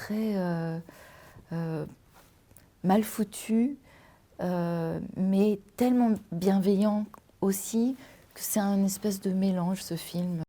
très mal foutu, mais tellement bienveillant aussi, que c'est un espèce de mélange, ce film.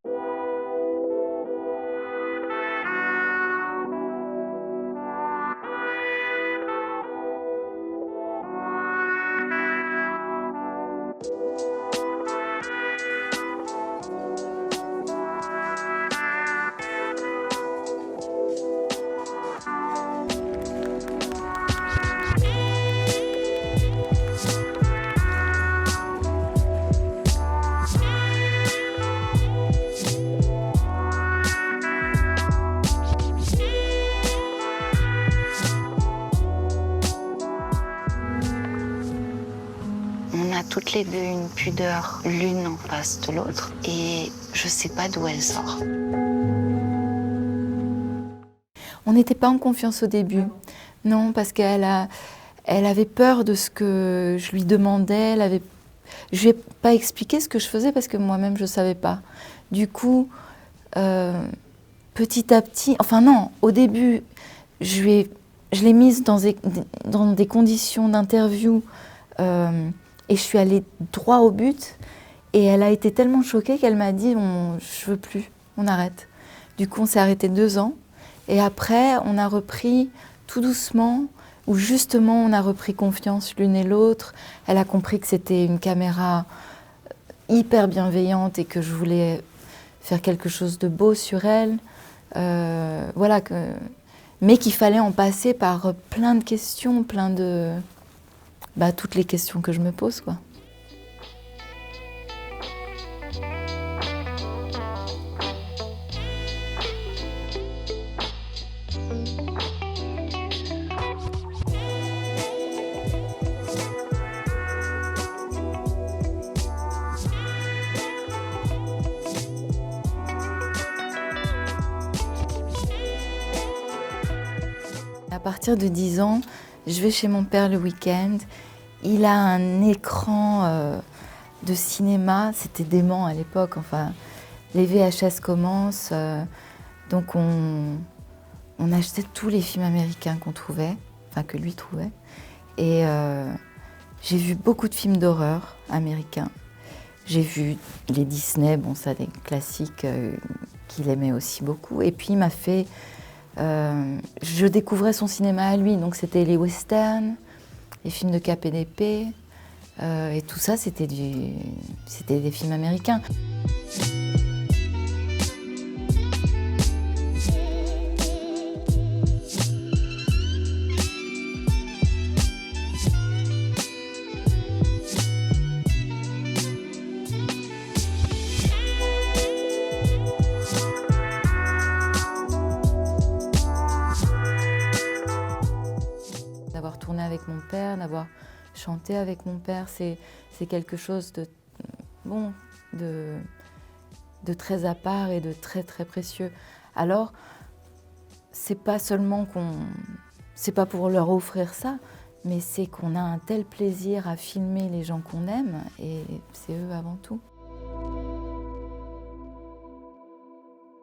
On a toutes les deux une pudeur, l'une en face de l'autre, et je sais pas d'où elle sort. On n'était pas en confiance au début, non, parce qu'elle avait peur de ce que je lui demandais. Je lui ai pas expliqué ce que je faisais parce que moi-même je savais pas. Du coup, petit à petit, enfin non, au début, je l'ai mise dans des conditions d'interview et je suis allée droit au but. Et elle a été tellement choquée qu'elle m'a dit je veux plus, on arrête. Du coup, on s'est arrêté 2 ans. Et après, on a repris tout doucement, où justement on a repris confiance l'une et l'autre. Elle a compris que c'était une caméra hyper bienveillante et que je voulais faire quelque chose de beau sur elle. Voilà, mais qu'il fallait en passer par plein de questions, toutes les questions que je me pose, quoi. À partir de 10 ans, je vais chez mon père le week-end. Il a un écran de cinéma, c'était dément à l'époque, enfin, les VHS commencent, donc on achetait tous les films américains qu'on trouvait, enfin que lui trouvait. Et j'ai vu beaucoup de films d'horreur américains. J'ai vu les Disney, bon ça des classiques qu'il aimait aussi beaucoup. Et puis il m'a fait... je découvrais son cinéma à lui, donc c'était les westerns, les films de cap et d'épée, et tout ça c'était des films américains. D'avoir tourné avec mon père, d'avoir chanté avec mon père, c'est quelque chose de très à part et de très très précieux. Alors, c'est pas seulement c'est pas pour leur offrir ça, mais c'est qu'on a un tel plaisir à filmer les gens qu'on aime et c'est eux avant tout.